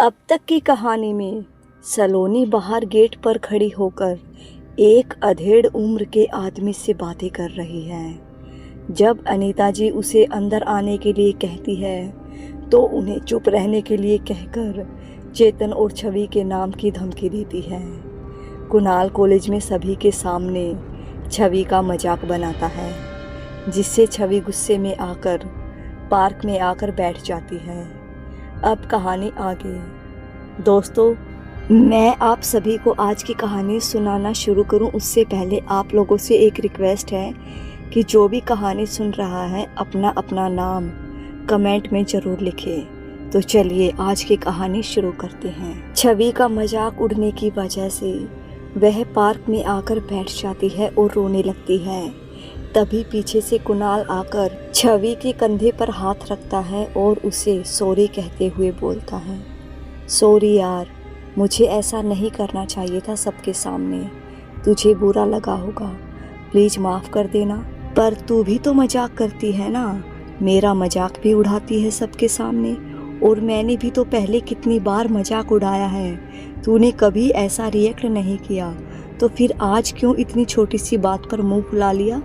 अब तक की कहानी में सलोनी बाहर गेट पर खड़ी होकर एक अधेड़ उम्र के आदमी से बातें कर रही है। जब अनीता जी उसे अंदर आने के लिए कहती है तो उन्हें चुप रहने के लिए कहकर चेतन और छवि के नाम की धमकी देती है। कुणाल कॉलेज में सभी के सामने छवि का मजाक बनाता है, जिससे छवि गुस्से में आकर पार्क में आकर बैठ जाती है। अब कहानी आगे। दोस्तों, मैं आप सभी को आज की कहानी सुनाना शुरू करूं उससे पहले आप लोगों से एक रिक्वेस्ट है कि जो भी कहानी सुन रहा है अपना अपना नाम कमेंट में ज़रूर लिखे। तो चलिए आज की कहानी शुरू करते हैं। छवि का मजाक उड़ने की वजह से वह पार्क में आकर बैठ जाती है और रोने लगती है। तभी पीछे से कुणाल आकर छवि के कंधे पर हाथ रखता है और उसे सॉरी कहते हुए बोलता है, सॉरी यार, मुझे ऐसा नहीं करना चाहिए था सबके सामने। तुझे बुरा लगा होगा, प्लीज़ माफ़ कर देना। पर तू भी तो मजाक करती है ना, मेरा मजाक भी उड़ाती है सबके सामने। और मैंने भी तो पहले कितनी बार मजाक उड़ाया है, तूने कभी ऐसा रिएक्ट नहीं किया, तो फिर आज क्यों इतनी छोटी सी बात पर मुंह फुला लिया।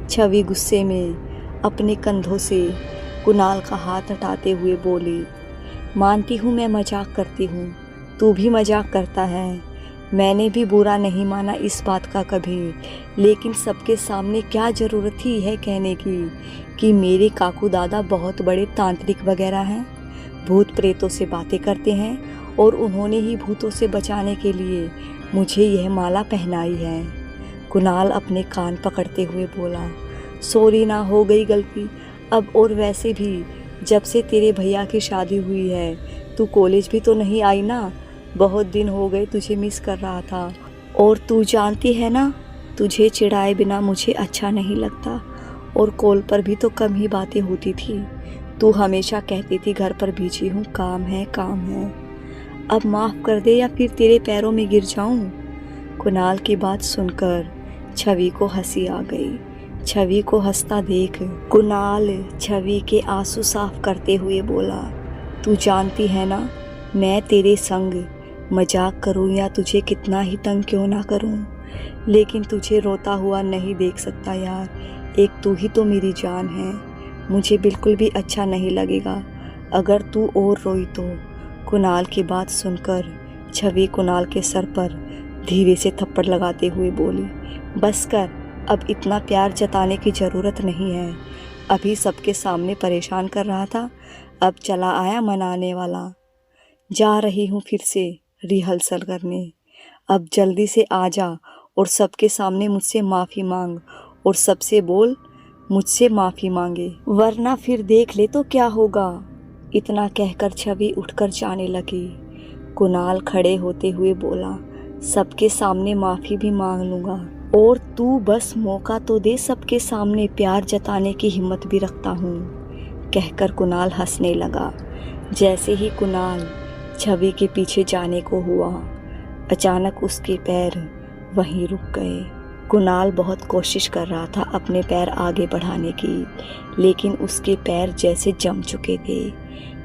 छवि गुस्से में अपने कंधों से कुणाल का हाथ हटाते हुए बोली, मानती हूँ मैं मजाक करती हूँ, तू भी मजाक करता है, मैंने भी बुरा नहीं माना इस बात का कभी, लेकिन सबके सामने क्या ज़रूरत थी है कहने की कि मेरे काकू दादा बहुत बड़े तांत्रिक वगैरह हैं, भूत प्रेतों से बातें करते हैं और उन्होंने ही भूतों से बचाने के लिए मुझे यह माला पहनाई है। कुणाल अपने कान पकड़ते हुए बोला, सॉरी ना, हो गई गलती अब। और वैसे भी जब से तेरे भैया की शादी हुई है तू कॉलेज भी तो नहीं आई ना, बहुत दिन हो गए, तुझे मिस कर रहा था। और तू जानती है ना, तुझे चिढ़ाए बिना मुझे अच्छा नहीं लगता, और कॉल पर भी तो कम ही बातें होती थी। तू हमेशा कहती थी घर पर बिजी हूँ, काम है काम है। अब माफ़ कर दे या फिर तेरे पैरों में गिर जाऊँ। कुणाल की बात सुनकर छवि को हंसी आ गई। छवि को हंसता देख कुणाल छवि के आंसू साफ करते हुए बोला, तू जानती है ना, मैं तेरे संग मजाक करूं या तुझे कितना ही तंग क्यों ना करूं, लेकिन तुझे रोता हुआ नहीं देख सकता यार। एक तू ही तो मेरी जान है, मुझे बिल्कुल भी अच्छा नहीं लगेगा अगर तू और रोई तो। कुणाल की बात सुनकर छवि कुणाल के सर पर धीरे से थप्पड़ लगाते हुए बोली, बस कर, अब इतना प्यार जताने की ज़रूरत नहीं है। अभी सबके सामने परेशान कर रहा था, अब चला आया मनाने वाला। जा रही हूँ फिर से रिहर्सल करने, अब जल्दी से आ जा और सबके सामने मुझसे माफ़ी मांग और सबसे बोल मुझसे माफ़ी मांगे, वरना फिर देख ले तो क्या होगा। इतना कहकर छवि उठकर जाने लगी। कुणाल खड़े होते हुए बोला, सबके सामने माफ़ी भी मांग लूँगा, और तू बस मौका तो दे, सबके सामने प्यार जताने की हिम्मत भी रखता हूँ, कहकर कुणाल हंसने लगा। जैसे ही कुणाल छवि के पीछे जाने को हुआ, अचानक उसके पैर वहीं रुक गए। कुणाल बहुत कोशिश कर रहा था अपने पैर आगे बढ़ाने की, लेकिन उसके पैर जैसे जम चुके थे,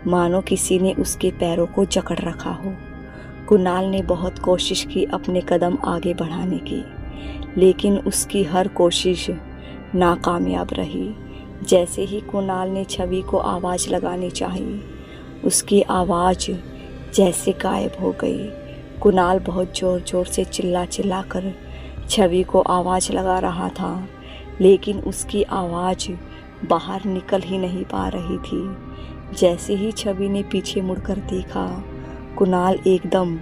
मानो किसी ने उसके पैरों को जकड़ रखा हो। कुणाल ने बहुत कोशिश की अपने कदम आगे बढ़ाने की, लेकिन उसकी हर कोशिश नाकामयाब रही। जैसे ही कुणाल ने छवि को आवाज़ लगानी चाहिए, उसकी आवाज़ जैसे गायब हो गई। कुणाल बहुत ज़ोर ज़ोर से चिल्ला चिल्ला कर छवि को आवाज़ लगा रहा था, लेकिन उसकी आवाज़ बाहर निकल ही नहीं पा रही थी। जैसे ही छवि ने पीछे मुड़कर देखा, कुणाल एकदम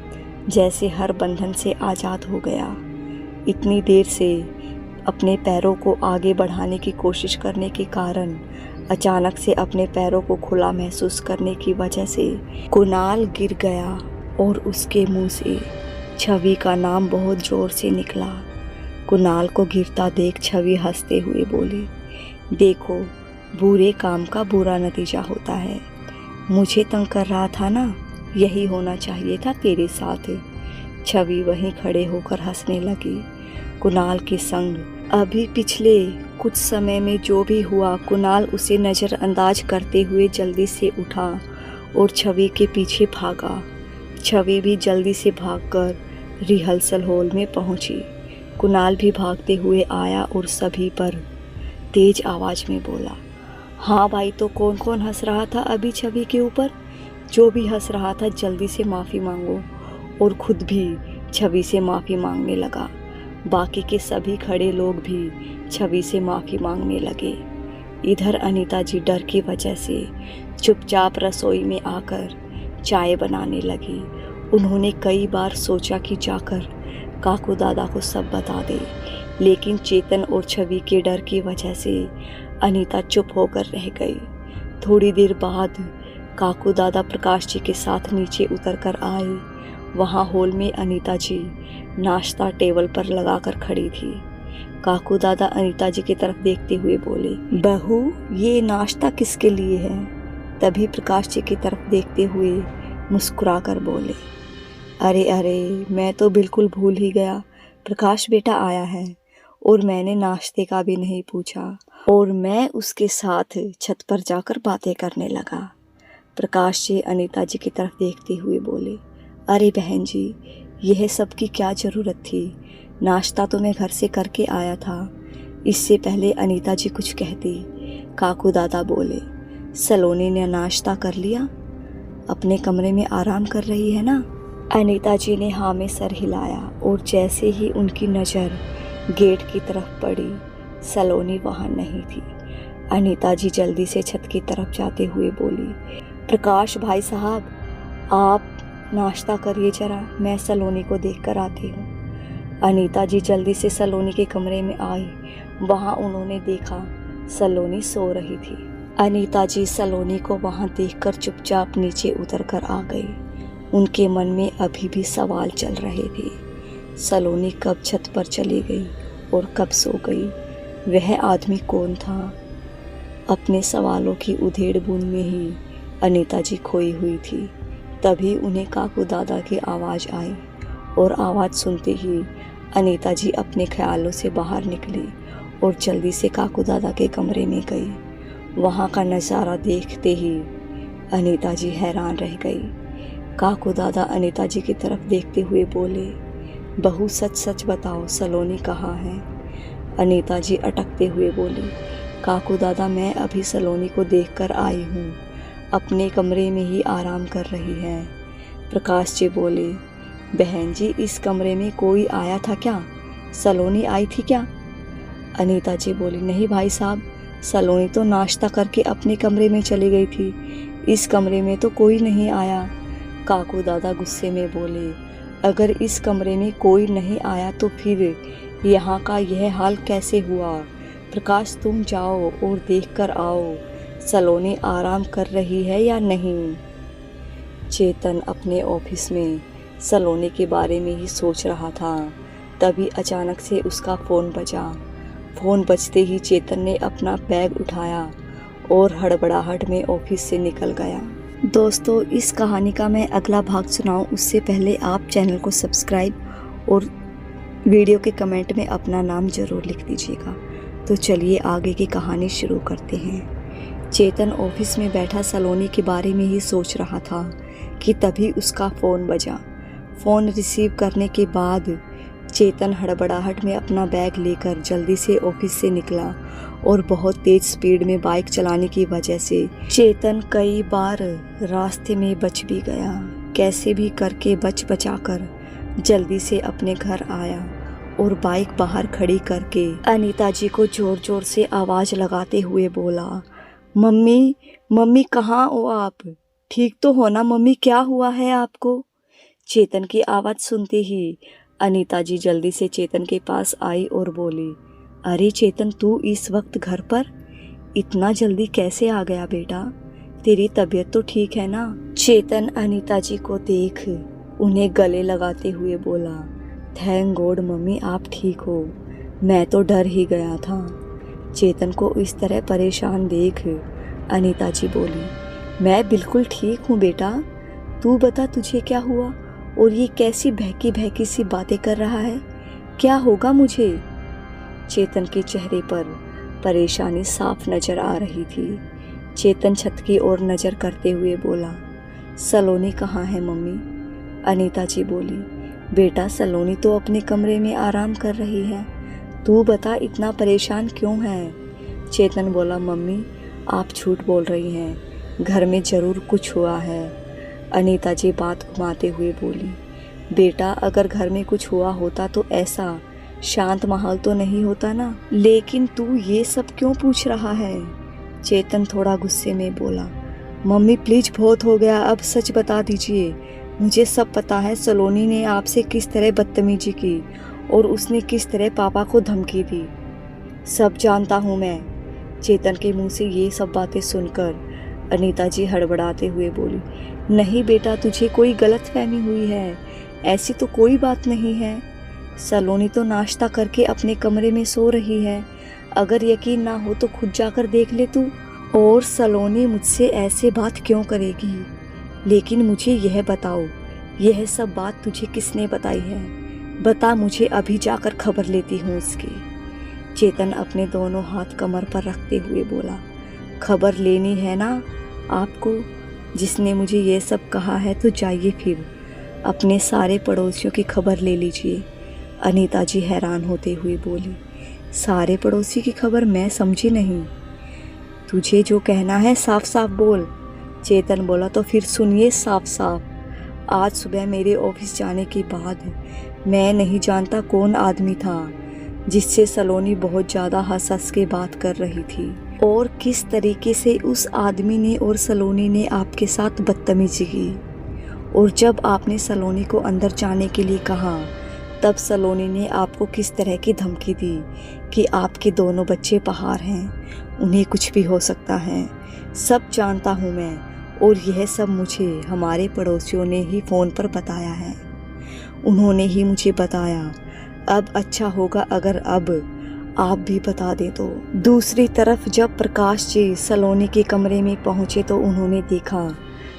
जैसे हर बंधन से आज़ाद हो गया। इतनी देर से अपने पैरों को आगे बढ़ाने की कोशिश करने के कारण अचानक से अपने पैरों को खुला महसूस करने की वजह से कुणाल गिर गया और उसके मुंह से छवि का नाम बहुत ज़ोर से निकला। कुणाल को गिरता देख छवि हंसते हुए बोली, देखो, बुरे काम का बुरा नतीजा होता है। मुझे तंग कर रहा था ना, यही होना चाहिए था तेरे साथ। छवि वहीं खड़े होकर हंसने लगी। कुणाल के संग अभी पिछले कुछ समय में जो भी हुआ, कुणाल उसे नज़रअंदाज करते हुए जल्दी से उठा और छवि के पीछे भागा। छवि भी जल्दी से भागकर रिहर्सल हॉल में पहुंची। कुणाल भी भागते हुए आया और सभी पर तेज आवाज में बोला, हाँ भाई, तो कौन कौन हंस रहा था अभी छवि के ऊपर? जो भी हंस रहा था जल्दी से माफ़ी मांगो। और खुद भी छवि से माफ़ी मांगने लगा। बाकी के सभी खड़े लोग भी छवि से माफ़ी मांगने लगे। इधर अनीता जी डर की वजह से चुपचाप रसोई में आकर चाय बनाने लगी। उन्होंने कई बार सोचा कि जाकर काकू दादा को सब बता दे, लेकिन चेतन और छवि के डर की वजह से अनीता चुप होकर रह गई। थोड़ी देर बाद काकू दादा प्रकाश जी के साथ नीचे उतर कर आए। वहाँ हॉल में अनीता जी नाश्ता टेबल पर लगाकर खड़ी थी। काकू दादा अनीता जी की तरफ देखते हुए बोले, बहू, ये नाश्ता किसके लिए है? तभी प्रकाश जी की तरफ देखते हुए मुस्कुराकर बोले, अरे अरे, मैं तो बिल्कुल भूल ही गया, प्रकाश बेटा आया है और मैंने नाश्ते का भी नहीं पूछा। और मैं उसके साथ छत पर जाकर बातें करने लगा। प्रकाश जी अनीता जी की तरफ देखते हुए बोले, अरे बहन जी, यह सब की क्या ज़रूरत थी? नाश्ता तो मैं घर से करके आया था। इससे पहले अनीता जी कुछ कहती, काकू दादा बोले, सलोनी ने नाश्ता कर लिया? अपने कमरे में आराम कर रही है ना? अनीता जी ने हाँ में सर हिलाया और जैसे ही उनकी नज़र गेट की तरफ पड़ी, सलोनी वहाँ नहीं थी। अनीता जी जल्दी से छत की तरफ जाते हुए बोली, प्रकाश भाई साहब, आप नाश्ता करिए जरा, मैं सलोनी को देख कर आती हूँ। अनीता जी जल्दी से सलोनी के कमरे में आई। वहाँ उन्होंने देखा सलोनी सो रही थी। अनीता जी सलोनी को वहाँ देखकर चुपचाप नीचे उतर कर आ गई। उनके मन में अभी भी सवाल चल रहे थे, सलोनी कब छत पर चली गई और कब सो गई? वह आदमी कौन था? अपने सवालों की उधेड़-बुन में ही अनीता जी खोई हुई थी। तभी उन्हें काकू दादा की आवाज़ आई और आवाज़ सुनते ही अनीता जी अपने ख्यालों से बाहर निकली और जल्दी से काकू दादा के कमरे में गई। वहाँ का नज़ारा देखते ही अनीता जी हैरान रह गई। काकू दादा अनीता जी की तरफ देखते हुए बोले, बहू, सच सच बताओ, सलोनी कहाँ है? अनीता जी अटकते हुए बोली, काकू दादा, मैं अभी सलोनी को देखकर आई हूँ, अपने कमरे में ही आराम कर रही है। प्रकाश जी बोले, बहन जी, इस कमरे में कोई आया था क्या? सलोनी आई थी क्या? अनीता जी बोली, नहीं भाई साहब, सलोनी तो नाश्ता करके अपने कमरे में चली गई थी, इस कमरे में तो कोई नहीं आया। काकू दादा गुस्से में बोले, अगर इस कमरे में कोई नहीं आया तो फिर यहाँ का यह हाल कैसे हुआ? प्रकाश, तुम जाओ और देख कर आओ, सलोनी आराम कर रही है या नहीं। चेतन अपने ऑफिस में सलोनी के बारे में ही सोच रहा था। तभी अचानक से उसका फ़ोन बजा। फ़ोन बजते ही चेतन ने अपना बैग उठाया और हड़बड़ाहट में ऑफिस से निकल गया। दोस्तों, इस कहानी का मैं अगला भाग सुनाऊं उससे पहले आप चैनल को सब्सक्राइब और वीडियो के कमेंट में अपना नाम ज़रूर लिख दीजिएगा। तो चलिए आगे की कहानी शुरू करते हैं। चेतन ऑफिस में बैठा सलोनी के बारे में ही सोच रहा था कि तभी उसका फ़ोन बजा। फ़ोन रिसीव करने के बाद चेतन हड़बड़ाहट में अपना बैग लेकर जल्दी से ऑफिस से निकला और बहुत तेज स्पीड में बाइक चलाने की वजह से चेतन कई बार रास्ते में बच भी गया। कैसे भी करके बच बचाकर जल्दी से अपने घर आया और बाइक बाहर खड़ी करके अनीता जी को जोर जोर से आवाज़ लगाते हुए बोला, मम्मी, मम्मी, कहाँ हो आप? ठीक तो हो ना मम्मी? क्या हुआ है आपको? चेतन की आवाज़ सुनते ही अनीता जी जल्दी से चेतन के पास आई और बोली, अरे चेतन, तू इस वक्त घर पर? इतना जल्दी कैसे आ गया बेटा? तेरी तबीयत तो ठीक है ना? चेतन अनीता जी को देख उन्हें गले लगाते हुए बोला, थैंक गॉड मम्मी, आप ठीक हो, मैं तो डर ही गया था। चेतन को इस तरह परेशान देख अनीता जी बोली, मैं बिल्कुल ठीक हूँ बेटा, तू बता तुझे क्या हुआ और ये कैसी बहकी बहकी सी बातें कर रहा है? क्या होगा मुझे? चेतन के चेहरे पर परेशानी साफ नजर आ रही थी। चेतन छत की ओर नज़र करते हुए बोला, सलोनी कहाँ है मम्मी? अनीता जी बोली, बेटा सलोनी तो अपने कमरे में आराम कर रही है, तू बता इतना परेशान क्यों है? चेतन बोला, मम्मी आप झूठ बोल रही हैं, घर में ज़रूर कुछ हुआ है। अनीता जी बात घुमाते हुए बोली, बेटा अगर घर में कुछ हुआ होता तो ऐसा शांत माहौल तो नहीं होता ना, लेकिन तू ये सब क्यों पूछ रहा है? चेतन थोड़ा गुस्से में बोला, मम्मी प्लीज बहुत हो गया, अब सच बता दीजिए। मुझे सब पता है सलोनी ने आपसे किस तरह बदतमीजी की और उसने किस तरह पापा को धमकी दी, सब जानता हूँ मैं। चेतन के मुंह से ये सब बातें सुनकर अनीता जी हड़बड़ाते हुए बोली, नहीं बेटा तुझे कोई गलतफहमी हुई है, ऐसी तो कोई बात नहीं है। सलोनी तो नाश्ता करके अपने कमरे में सो रही है, अगर यकीन ना हो तो खुद जाकर देख ले तू। और सलोनी मुझसे ऐसे बात क्यों करेगी? लेकिन मुझे यह बताओ, यह सब बात तुझे किसने बताई है? बता मुझे, अभी जाकर खबर लेती हूँ उसकी। चेतन अपने दोनों हाथ कमर पर रखते हुए बोला, खबर लेनी है ना आपको? जिसने मुझे ये सब कहा है तो जाइए फिर अपने सारे पड़ोसियों की खबर ले लीजिए। अनीता जी हैरान होते हुए बोली, सारे पड़ोसी की खबर? मैं समझी नहीं, तुझे जो कहना है साफ साफ बोल। चेतन बोला, तो फिर सुनिए साफ साफ। आज सुबह मेरे ऑफिस जाने के बाद मैं नहीं जानता कौन आदमी था जिससे सलोनी बहुत ज़्यादा हंस हंस के बात कर रही थी, और किस तरीके से उस आदमी ने और सलोनी ने आपके साथ बदतमीजी की। और जब आपने सलोनी को अंदर जाने के लिए कहा तब सलोनी ने आपको किस तरह की धमकी दी कि आपके दोनों बच्चे बाहर हैं, उन्हें कुछ भी हो सकता है। सब जानता हूँ मैं, और यह सब मुझे हमारे पड़ोसियों ने ही फ़ोन पर बताया है, उन्होंने ही मुझे बताया। अब अच्छा होगा अगर अब आप भी बता दें तो। दूसरी तरफ जब प्रकाश जी सलोनी के कमरे में पहुँचे तो उन्होंने देखा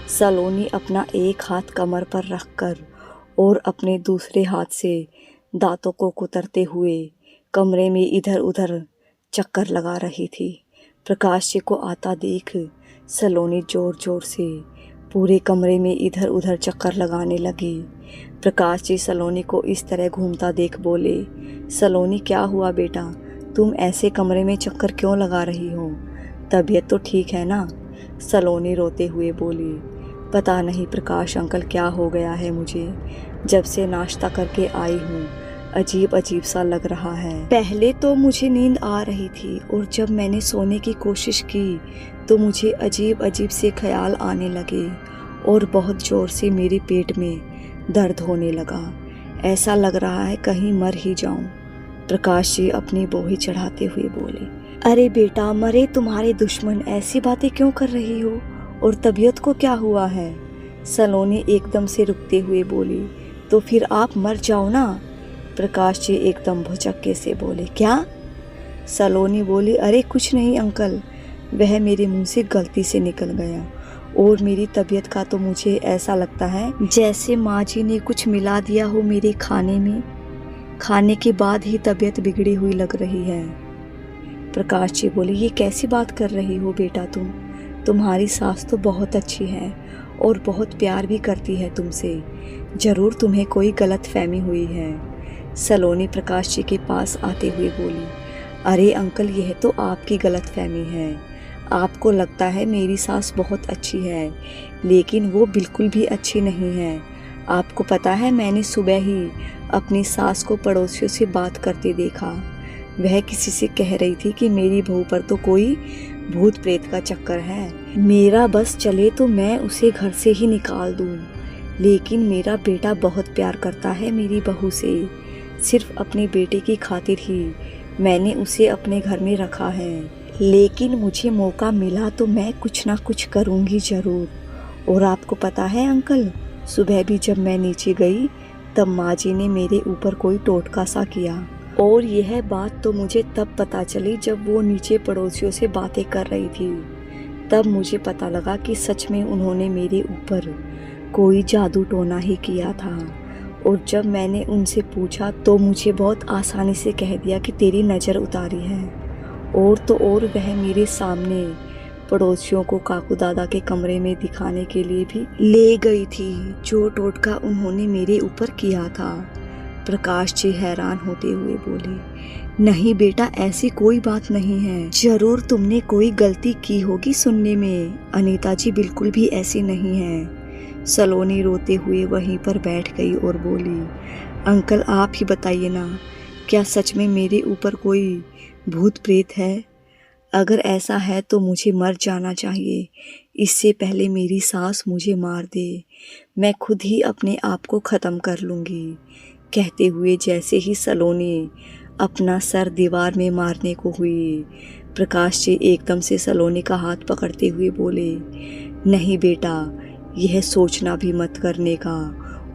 सलोनी अपना एक हाथ कमर पर रखकर और अपने दूसरे हाथ से दांतों को कुतरते हुए कमरे में इधर उधर चक्कर लगा रही थी। प्रकाश जी को आता देख सलोनी जोर जोर से पूरे कमरे में इधर उधर चक्कर लगाने लगी। प्रकाश जी सलोनी को इस तरह घूमता देख बोले, सलोनी क्या हुआ बेटा, तुम ऐसे कमरे में चक्कर क्यों लगा रही हो? तबीयत तो ठीक है ना? सलोनी रोते हुए बोली, पता नहीं प्रकाश अंकल क्या हो गया है मुझे, जब से नाश्ता करके आई हूँ अजीब अजीब सा लग रहा है। पहले तो मुझे नींद आ रही थी और जब मैंने सोने की कोशिश की तो मुझे अजीब अजीब से ख्याल आने लगे और बहुत ज़ोर से मेरे पेट में दर्द होने लगा, ऐसा लग रहा है कहीं मर ही जाऊं। प्रकाश जी अपनी बोही चढ़ाते हुए बोले, अरे बेटा मरे तुम्हारे दुश्मन, ऐसी बातें क्यों कर रही हो? और तबीयत को क्या हुआ है? सलोनी एकदम से रुकते हुए बोली, तो फिर आप मर जाओ ना। प्रकाश जी एकदम भुचक्के से बोले, क्या? सलोनी बोली, अरे कुछ नहीं अंकल, वह मेरे मुंह से गलती से निकल गया, और मेरी तबीयत का तो मुझे ऐसा लगता है जैसे माँ जी ने कुछ मिला दिया हो मेरे खाने में, खाने के बाद ही तबीयत बिगड़ी हुई लग रही है। प्रकाश जी बोले, ये कैसी बात कर रही हो बेटा तुम्हारी सास तो बहुत अच्छी है और बहुत प्यार भी करती है तुमसे, ज़रूर तुम्हें कोई गलत फहमी हुई है। सलोनी प्रकाश जी के पास आते हुए बोली, अरे अंकल यह तो आपकी गलत फहमी है, आपको लगता है मेरी सास बहुत अच्छी है, लेकिन वो बिल्कुल भी अच्छी नहीं है। आपको पता है मैंने सुबह ही अपनी सास को पड़ोसियों से बात करते देखा, वह किसी से कह रही थी कि मेरी बहू पर तो कोई भूत प्रेत का चक्कर है, मेरा बस चले तो मैं उसे घर से ही निकाल दूं। लेकिन मेरा बेटा बहुत प्यार करता है मेरी बहू से, सिर्फ अपने बेटे की खातिर ही मैंने उसे अपने घर में रखा है, लेकिन मुझे मौका मिला तो मैं कुछ ना कुछ करूंगी ज़रूर। और आपको पता है अंकल, सुबह भी जब मैं नीचे गई तब माँ जी ने मेरे ऊपर कोई टोटका सा किया, और यह बात तो मुझे तब पता चली जब वो नीचे पड़ोसियों से बातें कर रही थी, तब मुझे पता लगा कि सच में उन्होंने मेरे ऊपर कोई जादू टोना ही किया था। और जब मैंने उनसे पूछा तो मुझे बहुत आसानी से कह दिया कि तेरी नज़र उतारी है, और तो और वह मेरे सामने पड़ोसियों को काकू दादा के कमरे में दिखाने के लिए भी ले गई थी, जो टोटका उन्होंने मेरे ऊपर किया था। प्रकाश जी हैरान होते हुए बोले, नहीं बेटा, ऐसी कोई बात नहीं है। जरूर तुमने कोई गलती की होगी सुनने में। अनीता जी बिल्कुल भी ऐसी नहीं है। सलोनी रोते हुए वहीं पर बैठ गई और बोली, अंकल आप ही बताइए ना, क्या सच में मेरे ऊपर कोई भूत प्रेत है? अगर ऐसा है तो मुझे मर जाना चाहिए, इससे पहले मेरी सास मुझे मार दे। मैं खुद ही अपने आप को ख़त्म कर लूँगी। कहते हुए जैसे ही सलोनी अपना सर दीवार में मारने को हुई, प्रकाश जी एकदम से सलोनी का हाथ पकड़ते हुए बोले, नहीं बेटा, यह सोचना भी मत करने का,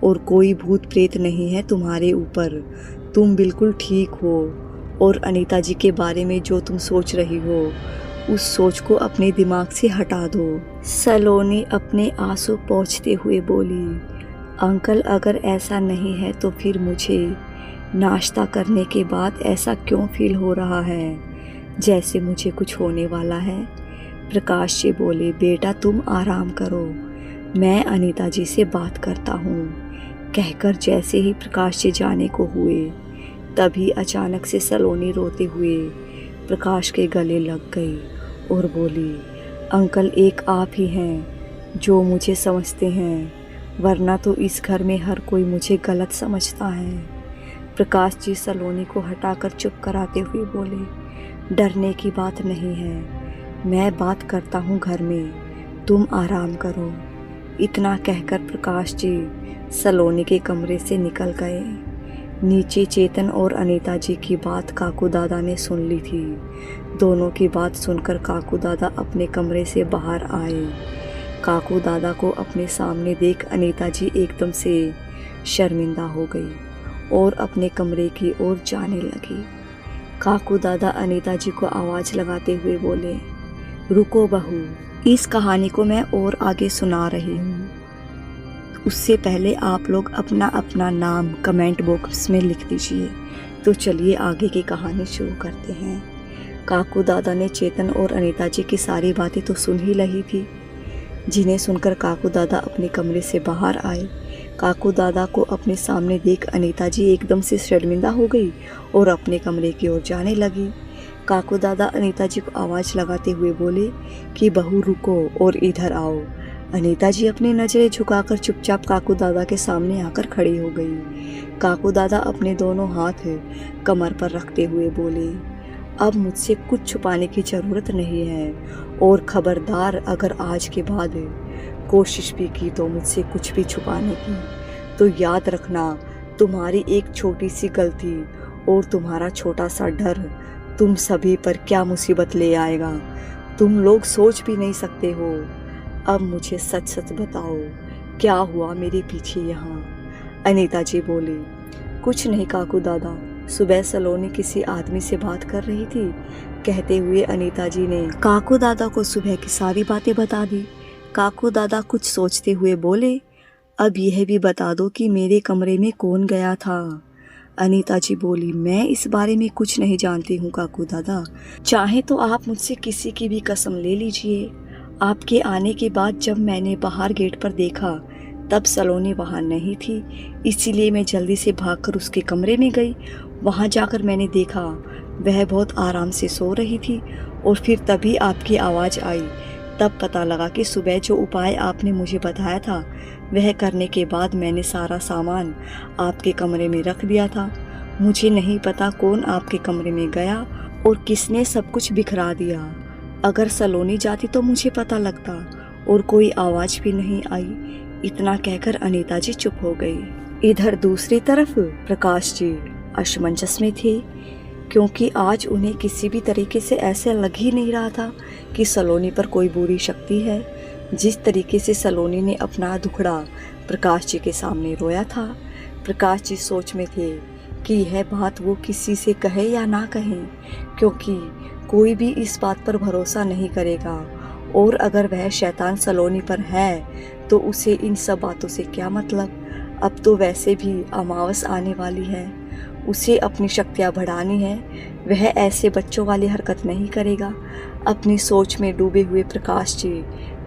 और कोई भूत प्रेत नहीं है तुम्हारे ऊपर। तुम बिल्कुल ठीक हो, और अनीता जी के बारे में जो तुम सोच रही हो, उस सोच को अपने दिमाग से हटा दो। सलोनी अपने आंसू पोंछते हुए बोली, अंकल अगर ऐसा नहीं है तो फिर मुझे नाश्ता करने के बाद ऐसा क्यों फील हो रहा है, जैसे मुझे कुछ होने वाला है? प्रकाश जी बोले, बेटा तुम आराम करो, मैं अनीता जी से बात करता हूँ। कहकर जैसे ही प्रकाश जी जाने को हुए, तभी अचानक से सलोनी रोते हुए प्रकाश के गले लग गई और बोली, अंकल एक आप ही हैं जो मुझे समझते हैं, वरना तो इस घर में हर कोई मुझे गलत समझता है। प्रकाश जी सलोनी को हटाकर चुप कराते हुए बोले, डरने की बात नहीं है, मैं बात करता हूँ घर में, तुम आराम करो। इतना कहकर प्रकाश जी सलोनी के कमरे से निकल गए। नीचे चेतन और अनीता जी की बात काकू दादा ने सुन ली थी। दोनों की बात सुनकर काकू दादा अपने कमरे से बाहर आए। काकू दादा को अपने सामने देख अनीता जी एकदम से शर्मिंदा हो गई और अपने कमरे की ओर जाने लगी। काकू दादा अनीता जी को आवाज़ लगाते हुए बोले, रुको बहू, इस कहानी को मैं और आगे सुना रही हूँ। उससे पहले आप लोग अपना अपना नाम कमेंट बॉक्स में लिख दीजिए। तो चलिए आगे की कहानी शुरू करते हैं। काकू दादा ने चेतन और अनीता जी की सारी बातें तो सुन ही ली थी, जिन्हें सुनकर काकू दादा अपने कमरे से बाहर आए। काकू दादा को अपने सामने देख अनीता जी एकदम से शर्मिंदा हो गई और अपने कमरे की ओर जाने लगी। काकू दादा अनीता जी को आवाज़ लगाते हुए बोले कि बहू रुको और इधर आओ। अनीता जी अपनी नज़रें झुकाकर चुपचाप काकू दादा के सामने आकर खड़ी हो गई। काकू दादा अपने दोनों हाथ कमर पर रखते हुए बोले, अब मुझसे कुछ छुपाने की ज़रूरत नहीं है, और ख़बरदार अगर आज के बाद कोशिश भी की तो मुझसे कुछ भी छुपाने की, तो याद रखना तुम्हारी एक छोटी सी गलती और तुम्हारा छोटा सा डर तुम सभी पर क्या मुसीबत ले आएगा, तुम लोग सोच भी नहीं सकते हो। अब मुझे सच सच बताओ, क्या हुआ मेरे पीछे यहाँ? अनीता जी बोली, कुछ नहीं काकू दादा, सुबह सलोनी किसी आदमी से बात कर रही थी। कहते हुए अनीता जी ने काकू दादा को सुबह की सारी बातें बता दी। काकू दादा कुछ सोचते हुए बोले, अब यह भी बता दो कि मेरे कमरे में कौन गया था? अनीता जी बोली, मैं इस बारे में कुछ नहीं जानती हूँ काकू दादा, चाहे तो आप मुझसे किसी की भी कसम ले लीजिए। आपके आने के बाद जब मैंने बाहर गेट पर देखा तब सलोनी वहाँ नहीं थी, इसीलिए मैं जल्दी से भागकर उसके कमरे में गई। वहाँ जाकर मैंने देखा वह बहुत आराम से सो रही थी, और फिर तभी आपकी आवाज़ आई। तब पता लगा कि सुबह जो उपाय आपने मुझे बताया था वह करने के बाद मैंने सारा सामान आपके कमरे में रख दिया था। मुझे नहीं पता कौन आपके कमरे में गया और किसने सब कुछ बिखरा दिया। अगर सलोनी जाती तो मुझे पता लगता, और कोई आवाज़ भी नहीं आई। इतना कहकर अनीता जी चुप हो गई। इधर दूसरी तरफ प्रकाश जी असमंजस में थे, क्योंकि आज उन्हें किसी भी तरीके से ऐसा लग ही नहीं रहा था कि सलोनी पर कोई बुरी शक्ति है। जिस तरीके से सलोनी ने अपना दुखड़ा प्रकाश जी के सामने रोया था, प्रकाश जी सोच में थे कि यह बात वो किसी से कहे या ना कहें, क्योंकि कोई भी इस बात पर भरोसा नहीं करेगा, और अगर वह शैतान सलोनी पर है तो उसे इन सब बातों से क्या मतलब। अब तो वैसे भी अमावस आने वाली है, उसे अपनी शक्तियाँ बढ़ानी है वह ऐसे बच्चों वाली हरकत नहीं करेगा। अपनी सोच में डूबे हुए प्रकाश जी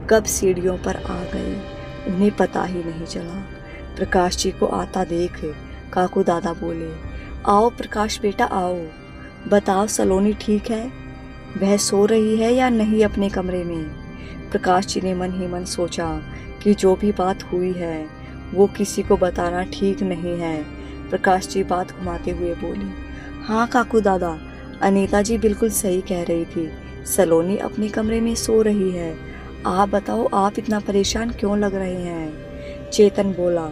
कब सीढ़ियों पर आ गए उन्हें पता ही नहीं चला। प्रकाश जी को आता देख काकू दादा बोले, आओ प्रकाश बेटा आओ, बताओ सलोनी ठीक है, वह सो रही है या नहीं अपने कमरे में। प्रकाश जी ने मन ही मन सोचा कि जो भी बात हुई है वो किसी को बताना ठीक नहीं है। प्रकाश जी बात घुमाते हुए बोले, हाँ काकू दादा, अनीता जी बिल्कुल सही कह रही थी, सलोनी अपने कमरे में सो रही है। आप बताओ आप इतना परेशान क्यों लग रहे हैं। चेतन बोला,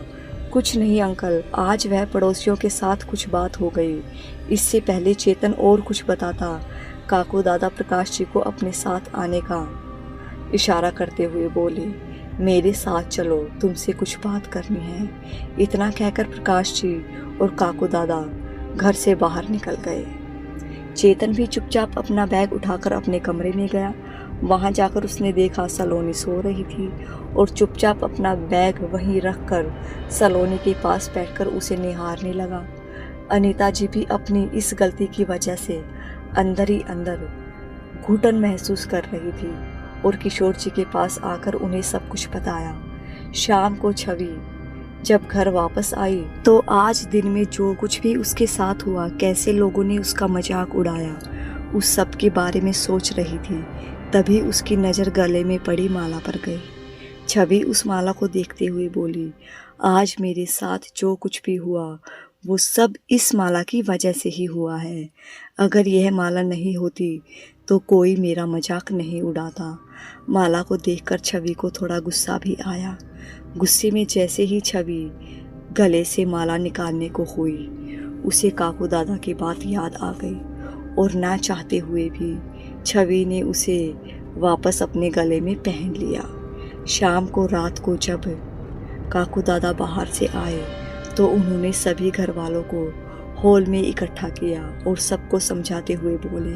कुछ नहीं अंकल, आज वह पड़ोसियों के साथ कुछ बात हो गई। इससे पहले चेतन और कुछ बताता काकू दादा प्रकाश जी को अपने साथ आने का इशारा करते हुए बोले, मेरे साथ चलो, तुमसे कुछ बात करनी है। इतना कहकर प्रकाश जी और काकू दादा घर से बाहर निकल गए। चेतन भी चुपचाप अपना बैग उठाकर अपने कमरे में गया। वहां जाकर उसने देखा सलोनी सो रही थी और चुपचाप अपना बैग वहीं रखकर सलोनी के पास बैठकर उसे निहारने लगा। अनीता जी भी अपनी इस गलती की वजह से अंदर ही अंदर घुटन महसूस कर रही थी और किशोर जी के पास आकर उन्हें सब कुछ बताया। शाम को छवि जब घर वापस आई तो आज दिन में जो कुछ भी उसके साथ हुआ, कैसे लोगों ने उसका मजाक उड़ाया, उस सब के बारे में सोच रही थी। तभी उसकी नज़र गले में पड़ी माला पर गई। छवि उस माला को देखते हुए बोली, आज मेरे साथ जो कुछ भी हुआ वो सब इस माला की वजह से ही हुआ है। अगर यह माला नहीं होती तो कोई मेरा मजाक नहीं उड़ाता। माला को देखकर छवि को थोड़ा गुस्सा भी आया। गुस्से में जैसे ही छवि गले से माला निकालने को हुई, उसे काकू दादा की बात याद आ गई और ना चाहते हुए भी छवि ने उसे वापस अपने गले में पहन लिया। शाम को रात को जब काकू दादा बाहर से आए तो उन्होंने सभी घर वालों को हॉल में इकट्ठा किया और सबको समझाते हुए बोले,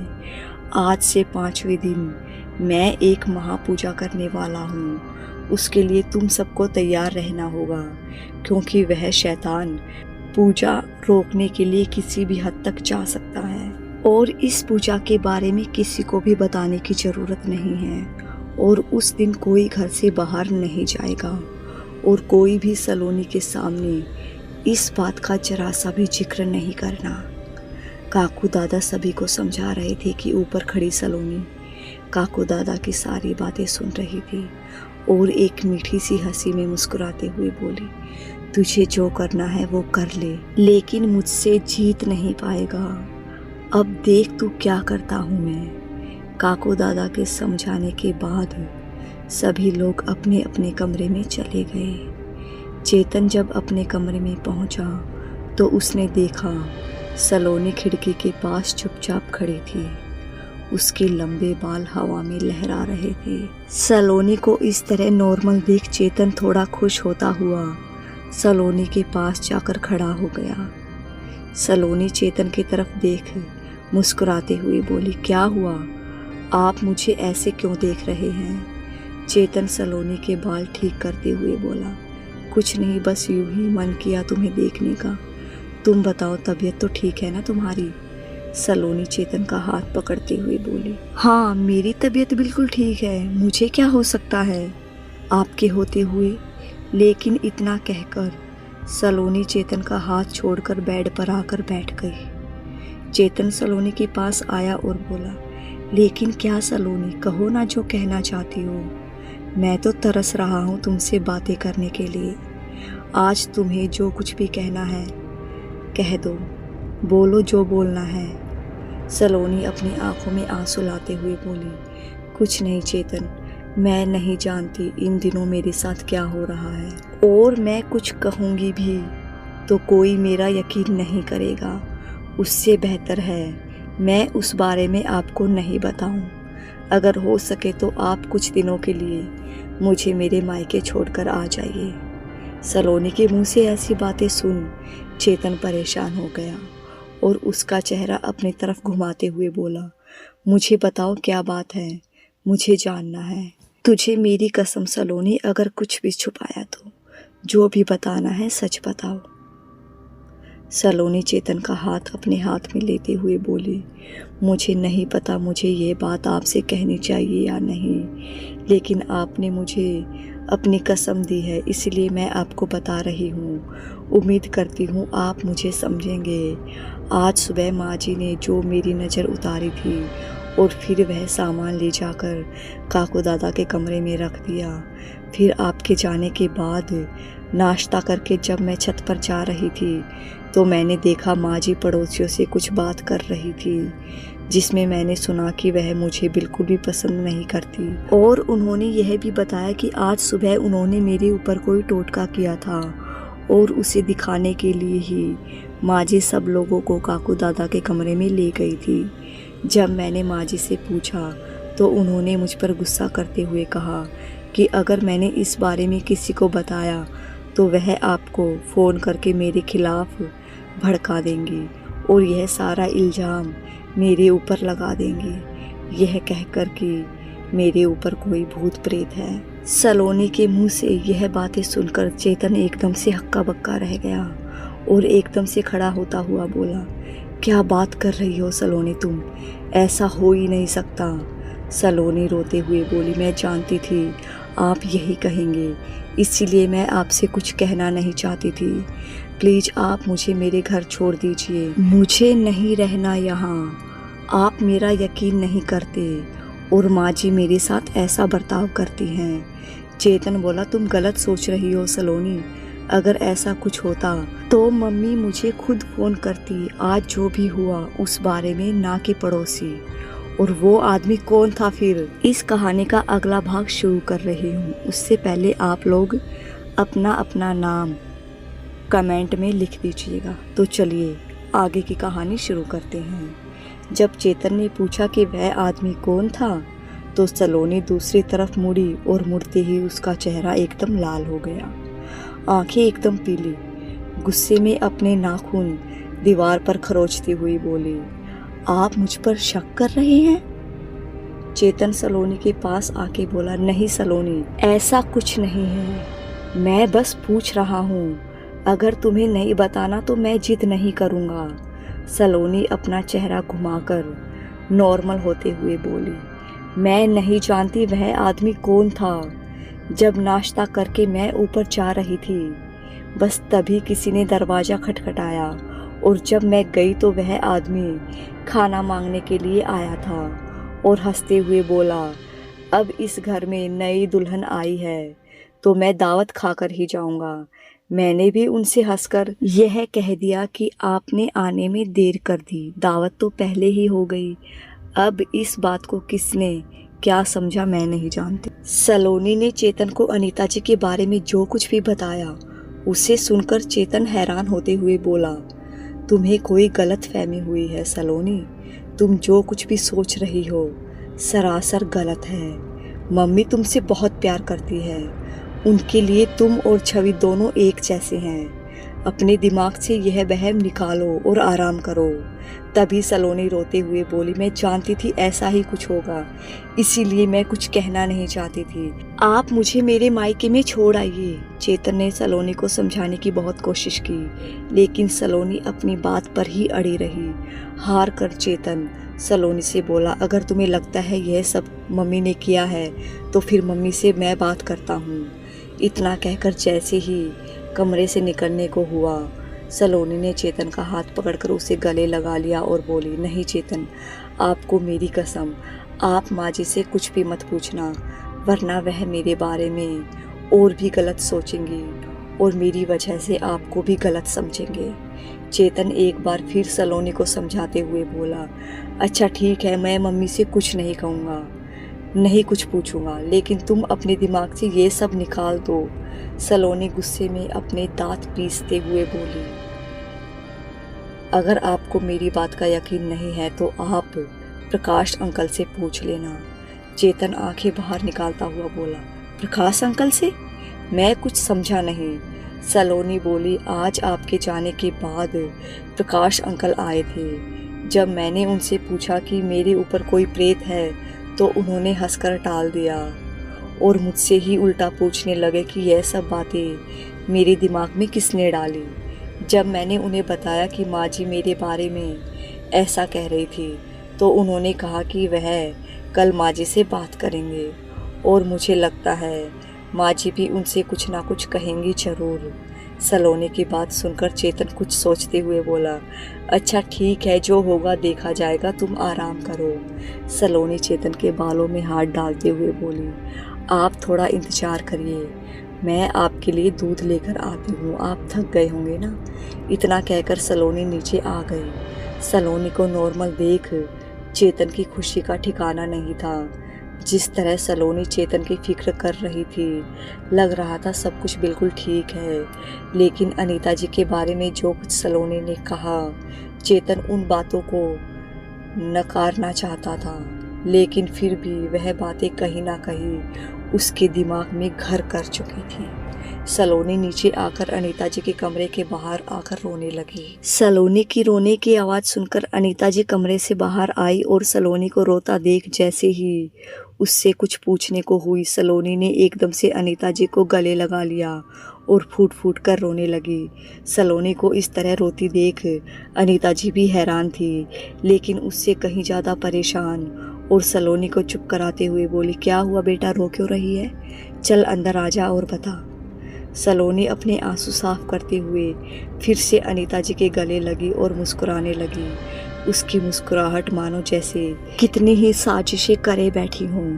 आज से 5वें दिन मैं एक महापूजा करने वाला हूँ। उसके लिए तुम सबको तैयार रहना होगा, क्योंकि वह शैतान पूजा रोकने के लिए किसी भी हद तक जा सकता है और इस पूजा के बारे में किसी को भी बताने की ज़रूरत नहीं है। और उस दिन कोई घर से बाहर नहीं जाएगा और कोई भी सलोनी के सामने इस बात का जरा सा भी जिक्र नहीं करना। काकू दादा सभी को समझा रहे थे कि ऊपर खड़ी सलोनी काकू दादा की सारी बातें सुन रही थी और एक मीठी सी हंसी में मुस्कुराते हुए बोली, तुझे जो करना है वो कर ले, लेकिन मुझसे जीत नहीं पाएगा। अब देख तू क्या करता हूँ मैं। काकू दादा के समझाने के बाद सभी लोग अपने अपने कमरे में चले गए। चेतन जब अपने कमरे में पहुंचा तो उसने देखा सलोनी खिड़की के पास चुपचाप खड़ी थी। उसके लंबे बाल हवा में लहरा रहे थे। सलोनी को इस तरह नॉर्मल देख चेतन थोड़ा खुश होता हुआ सलोनी के पास जाकर खड़ा हो गया। सलोनी चेतन की तरफ देख मुस्कुराते हुए बोली, क्या हुआ, आप मुझे ऐसे क्यों देख रहे हैं। चेतन सलोनी के बाल ठीक करते हुए बोला, कुछ नहीं, बस यूं ही मन किया तुम्हें देखने का। तुम बताओ तबीयत तो ठीक है ना तुम्हारी। सलोनी चेतन का हाथ पकड़ते हुए बोली, हाँ मेरी तबीयत बिल्कुल ठीक है, मुझे क्या हो सकता है आपके होते हुए। लेकिन इतना कहकर सलोनी चेतन का हाथ छोड़कर बेड पर आकर बैठ गई। चेतन सलोनी के पास आया और बोला, लेकिन क्या सलोनी, कहो ना जो कहना चाहती हो। मैं तो तरस रहा हूँ तुमसे बातें करने के लिए। आज तुम्हें जो कुछ भी कहना है कह दो, बोलो जो बोलना है। सलोनी अपनी आंखों में आंसू लाते हुए बोली, कुछ नहीं चेतन, मैं नहीं जानती इन दिनों मेरे साथ क्या हो रहा है, और मैं कुछ कहूँगी भी तो कोई मेरा यकीन नहीं करेगा। उससे बेहतर है मैं उस बारे में आपको नहीं बताऊं। अगर हो सके तो आप कुछ दिनों के लिए मुझे मेरे मायके छोड़कर आ जाइए। सलोनी के मुंह से ऐसी बातें सुन चेतन परेशान हो गया और उसका चेहरा अपनी तरफ घुमाते हुए बोला, मुझे बताओ क्या बात है, मुझे जानना है। तुझे मेरी कसम सलोनी, अगर कुछ भी छुपाया तो जो भी बताना है सच बताओ। सलोनी चेतन का हाथ अपने हाथ में लेते हुए बोली, मुझे नहीं पता मुझे ये बात आपसे कहनी चाहिए या नहीं, लेकिन आपने मुझे अपनी कसम दी है, इसलिए मैं आपको बता रही हूँ। उम्मीद करती हूँ आप मुझे समझेंगे। आज सुबह माँ जी ने जो मेरी नज़र उतारी थी और फिर वह सामान ले जाकर काकू दादा के कमरे में रख दिया। फिर आपके जाने के बाद नाश्ता करके जब मैं छत पर जा रही थी तो मैंने देखा माँ जी पड़ोसियों से कुछ बात कर रही थी, जिसमें मैंने सुना कि वह मुझे बिल्कुल भी पसंद नहीं करती। और उन्होंने यह भी बताया कि आज सुबह उन्होंने मेरे ऊपर कोई टोटका किया था और उसे दिखाने के लिए ही माँ जी सब लोगों को काकू दादा के कमरे में ले गई थी। जब मैंने माँ जी से पूछा तो उन्होंने मुझ पर गुस्सा करते हुए कहा कि अगर मैंने इस बारे में किसी को बताया तो वह आपको फ़ोन करके मेरे खिलाफ़ भड़का देंगी और यह सारा इल्ज़ाम मेरे ऊपर लगा देंगी, यह कहकर कि मेरे ऊपर कोई भूत प्रेत है। सलोनी के मुंह से यह बातें सुनकर चेतन एकदम से हक्का बक्का रह गया और एकदम से खड़ा होता हुआ बोला, क्या बात कर रही हो सलोनी तुम, ऐसा हो ही नहीं सकता। सलोनी रोते हुए बोली, मैं जानती थी आप यही कहेंगे, इसीलिए मैं आपसे कुछ कहना नहीं चाहती थी। प्लीज़ आप मुझे मेरे घर छोड़ दीजिए, मुझे नहीं रहना यहाँ। आप मेरा यकीन नहीं करते और माँ जी मेरे साथ ऐसा बर्ताव करती हैं। चेतन बोला, तुम गलत सोच रही हो सलोनी, अगर ऐसा कुछ होता तो मम्मी मुझे खुद फ़ोन करती। आज जो भी हुआ उस बारे में ना कि पड़ोसी। और वो आदमी कौन था फिर? इस कहानी का अगला भाग शुरू कर रही हूँ। उससे पहले आप लोग अपना अपना नाम कमेंट में लिख दीजिएगा। तो चलिए आगे की कहानी शुरू करते हैं। जब चेतन ने पूछा कि वह आदमी कौन था तो सलोनी दूसरी तरफ मुड़ी और मुड़ते ही उसका चेहरा एकदम लाल हो गया, आंखें एकदम पीली, गुस्से में अपने नाखून दीवार पर खरोंचती हुई बोली, आप मुझ पर शक कर रहे हैं? चेतन सलोनी के पास आके बोला, नहीं सलोनी, ऐसा कुछ नहीं है, मैं बस पूछ रहा हूँ, अगर तुम्हें नहीं बताना तो मैं जिद नहीं करूँगा। सलोनी अपना चेहरा घुमाकर नॉर्मल होते हुए बोली, मैं नहीं जानती वह आदमी कौन था। जब नाश्ता करके मैं ऊपर जा रही थी, बस तभी किसी ने दरवाज़ा खटखटाया और जब मैं गई तो वह आदमी खाना मांगने के लिए आया था और हंसते हुए बोला, अब इस घर में नई दुल्हन आई है तो मैं दावत खाकर ही जाऊंगा। मैंने भी उनसे हंसकर यह कह दिया कि आपने आने में देर कर दी, दावत तो पहले ही हो गई। अब इस बात को किसने क्या समझा मैं नहीं जानती। सलोनी ने चेतन को अनीता जी के बारे में जो कुछ भी बताया उसे सुनकर चेतन हैरान होते हुए बोला, तुम्हें कोई गलत फहमी हुई है सलोनी, तुम जो कुछ भी सोच रही हो सरासर गलत है। मम्मी तुमसे बहुत प्यार करती है, उनके लिए तुम और छवि दोनों एक जैसे हैं। अपने दिमाग से यह वहम निकालो और आराम करो। तभी सलोनी रोते हुए बोली, मैं जानती थी ऐसा ही कुछ होगा, इसीलिए मैं कुछ कहना नहीं चाहती थी। आप मुझे मेरे मायके में छोड़ आइए। चेतन ने सलोनी को समझाने की बहुत कोशिश की, लेकिन सलोनी अपनी बात पर ही अड़ी रही। हार कर चेतन सलोनी से बोला, अगर तुम्हें लगता है यह सब मम्मी ने किया है तो फिर मम्मी से मैं बात करता हूँ। इतना कहकर जैसे ही कमरे से निकलने को हुआ, सलोनी ने चेतन का हाथ पकड़कर उसे गले लगा लिया और बोली, नहीं चेतन, आपको मेरी कसम, आप माँ जी से कुछ भी मत पूछना, वरना वह मेरे बारे में और भी गलत सोचेंगी और मेरी वजह से आपको भी गलत समझेंगे। चेतन एक बार फिर सलोनी को समझाते हुए बोला, अच्छा ठीक है, मैं मम्मी से कुछ नहीं कहूँगा, नहीं कुछ पूछूंगा, लेकिन तुम अपने दिमाग से ये सब निकाल दो। सलोनी गुस्से में अपने दांत पीसते हुए बोली, अगर आपको मेरी बात का यकीन नहीं है तो आप प्रकाश अंकल से पूछ लेना। चेतन आंखें बाहर निकालता हुआ बोला, प्रकाश अंकल से? मैं कुछ समझा नहीं। सलोनी बोली, आज आपके जाने के बाद प्रकाश अंकल आए थे। जब मैंने उनसे पूछा कि मेरे ऊपर कोई प्रेत है तो उन्होंने हंसकर टाल दिया और मुझसे ही उल्टा पूछने लगे कि यह सब बातें मेरे दिमाग में किसने डाली। जब मैंने उन्हें बताया कि माँ जी मेरे बारे में ऐसा कह रही थी तो उन्होंने कहा कि वह कल माँ जी से बात करेंगे और मुझे लगता है माँ जी भी उनसे कुछ ना कुछ कहेंगी जरूर। सलोनी की बात सुनकर चेतन कुछ सोचते हुए बोला, अच्छा ठीक है, जो होगा देखा जाएगा, तुम आराम करो। सलोनी चेतन के बालों में हाथ डालते हुए बोली, आप थोड़ा इंतजार करिए, मैं आपके लिए दूध लेकर आती हूँ, आप थक गए होंगे ना। इतना कहकर सलोनी नीचे आ गई। सलोनी को नॉर्मल देख चेतन की खुशी का ठिकाना नहीं था। जिस तरह सलोनी चेतन की फिक्र कर रही थी, लग रहा था सब कुछ बिल्कुल ठीक है। लेकिन अनीता जी के बारे में जो कुछ सलोनी ने कहा, चेतन उन बातों को नकारना चाहता था, लेकिन फिर भी वह बातें कहीं ना कहीं उसके दिमाग में घर कर चुकी थी। सलोनी नीचे आकर अनीता जी के कमरे के बाहर आकर रोने लगी। सलोनी की रोने की आवाज़ सुनकर अनीता जी कमरे से बाहर आई और सलोनी को रोता देख जैसे ही उससे कुछ पूछने को हुई, सलोनी ने एकदम से अनीता जी को गले लगा लिया और फूट फूट कर रोने लगी। सलोनी को इस तरह रोती देख अनीता जी भी हैरान थी, लेकिन उससे कहीं ज़्यादा परेशान, और सलोनी को चुप कराते हुए बोली, क्या हुआ बेटा, रो क्यों रही है? चल अंदर आ जा और बता। सलोनी अपने आंसू साफ करते हुए फिर से अनीता जी के गले लगी और मुस्कुराने लगी। उसकी मुस्कुराहट मानो जैसे कितनी ही साजिशें करे बैठी हों।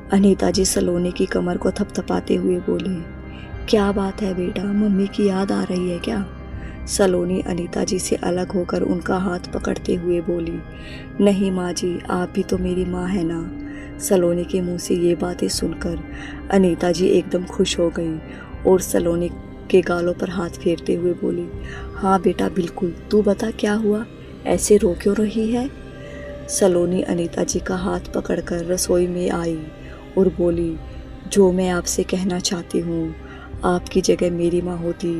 अनीता जी सलोनी की कमर को थपथपाते हुए बोली, क्या बात है बेटा, मम्मी की याद आ रही है क्या? सलोनी अनीता जी से अलग होकर उनका हाथ पकड़ते हुए बोली, नहीं माँ जी, आप भी तो मेरी माँ है ना। सलोनी के मुंह से ये बातें सुनकर अनीता जी एकदम खुश हो गई और सलोनी के गालों पर हाथ फेरते हुए बोली, हाँ बेटा बिल्कुल, तू बता क्या हुआ, ऐसे रो क्यों रही है? सलोनी अनीता जी का हाथ पकड़कर रसोई में आई और बोली, जो मैं आपसे कहना चाहती हूँ, आपकी जगह मेरी माँ होती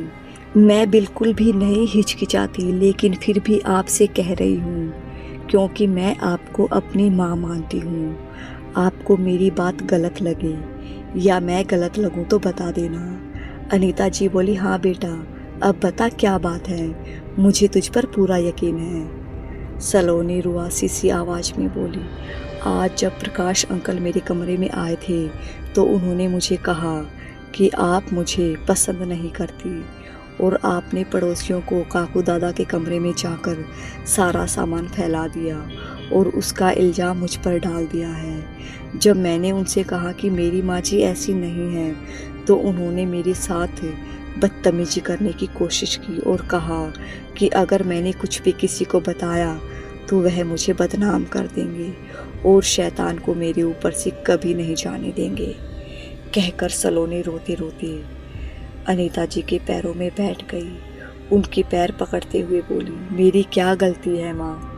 मैं बिल्कुल भी नहीं हिचकिचाती, लेकिन फिर भी आपसे कह रही हूँ क्योंकि मैं आपको अपनी माँ मानती हूँ। आपको मेरी बात गलत लगे या मैं गलत लगूँ तो बता देना। अनीता जी बोली, हाँ बेटा, अब बता क्या बात है, मुझे तुझ पर पूरा यकीन है। सलोनी रुआसी सी आवाज़ में बोली, आज जब प्रकाश अंकल मेरे कमरे में आए थे तो उन्होंने मुझे कहा कि आप मुझे पसंद नहीं करती और आपने पड़ोसियों को काकू दादा के कमरे में जाकर सारा सामान फैला दिया और उसका इल्ज़ाम मुझ पर डाल दिया है। जब मैंने उनसे कहा कि मेरी माँ जी ऐसी नहीं है तो उन्होंने मेरे साथ बदतमीजी करने की कोशिश की और कहा कि अगर मैंने कुछ भी किसी को बताया तो वह मुझे बदनाम कर देंगे और शैतान को मेरे ऊपर से कभी नहीं जाने देंगे। कहकर सलोनी रोते रोते अनीता जी के पैरों में बैठ गई। उनके पैर पकड़ते हुए बोली, मेरी क्या गलती है माँ,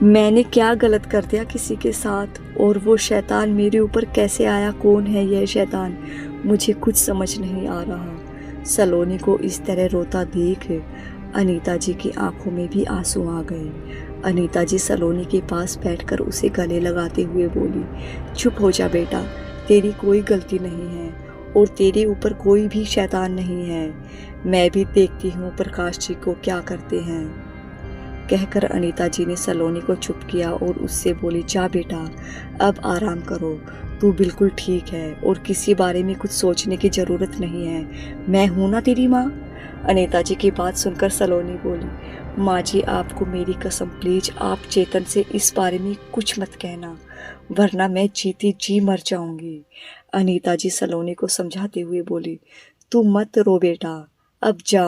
मैंने क्या गलत कर दिया किसी के साथ, और वो शैतान मेरे ऊपर कैसे आया, कौन है यह शैतान, मुझे कुछ समझ नहीं आ रहा। सलोनी को इस तरह रोता देख अनीता जी की आंखों में भी आंसू आ गए। अनीता जी सलोनी के पास बैठकर उसे गले लगाते हुए बोली, चुप हो जा बेटा, तेरी कोई गलती नहीं है और तेरे ऊपर कोई भी शैतान नहीं है, मैं भी देखती हूँ प्रकाश जी को क्या करते हैं। कहकर अनीता जी ने सलोनी को चुप किया और उससे बोली, जा बेटा अब आराम करो, तू बिल्कुल ठीक है और किसी बारे में कुछ सोचने की ज़रूरत नहीं है, मैं हूँ ना तेरी माँ। अनीता जी की बात सुनकर सलोनी बोली, माँ जी आपको मेरी कसम, प्लीज आप चेतन से इस बारे में कुछ मत कहना वरना मैं जीती जी मर जाऊंगी। अनीता जी सलोनी को समझाते हुए बोली, तू मत रो बेटा, अब जा।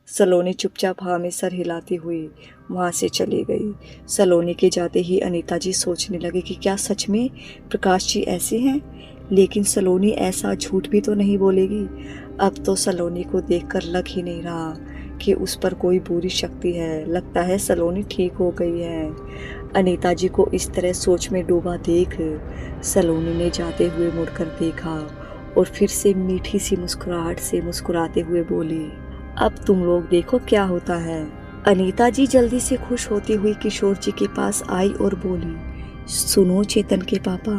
सलोनी चुपचाप हाँ में सर हिलाती हुई वहाँ से चली गई। सलोनी के जाते ही अनीता जी सोचने लगे कि क्या सच में प्रकाश जी ऐसे हैं, लेकिन सलोनी ऐसा झूठ भी तो नहीं बोलेगी। अब तो सलोनी को देखकर लग ही नहीं रहा कि उस पर कोई बुरी शक्ति है, लगता है सलोनी ठीक हो गई है। अनीता जी को इस तरह सोच में डूबा देख सलोनी ने जाते हुए मुड़कर देखा और फिर से मीठी सी मुस्कुराहट से मुस्कुराते हुए बोली, अब तुम लोग देखो क्या होता है। अनीता जी जल्दी से खुश होती हुई किशोर जी के पास आई और बोली, सुनो चेतन के पापा,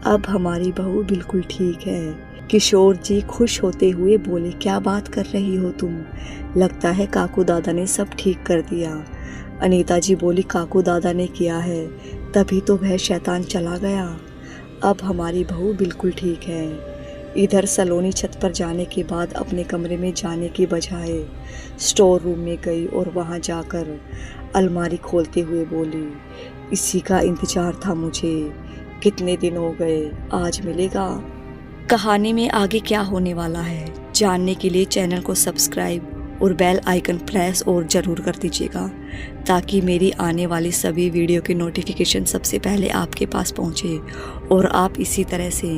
अब हमारी बहू बिल्कुल ठीक है, किशोर जी खुश होते हुए बोले, क्या बात कर रही हो तुम? लगता है काकू दादा ने सब ठीक कर दिया। अनीता जी बोली, काकू दादा ने किया है, तभी तो वह शैतान चला गया। अब हमारी बहू बिल्कुल ठीक है। इधर सलोनी छत पर जाने के बाद अपने कमरे में जाने की बजाय स्टोर रूम में गई और वहां जाकर अलमारी खोलते हुए बोली, इसी का इंतजार था मुझे, कितने दिन हो गए, आज मिलेगा। कहानी में आगे क्या होने वाला है जानने के लिए चैनल को सब्सक्राइब और बेल आइकन प्रेस और ज़रूर कर दीजिएगा, ताकि मेरी आने वाली सभी वीडियो की नोटिफिकेशन सबसे पहले आपके पास पहुंचे और आप इसी तरह से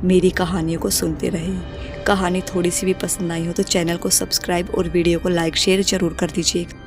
मेरी कहानियों को सुनते रहें। कहानी थोड़ी सी भी पसंद आई हो तो चैनल को सब्सक्राइब और वीडियो को लाइक शेयर ज़रूर कर दीजिएगा।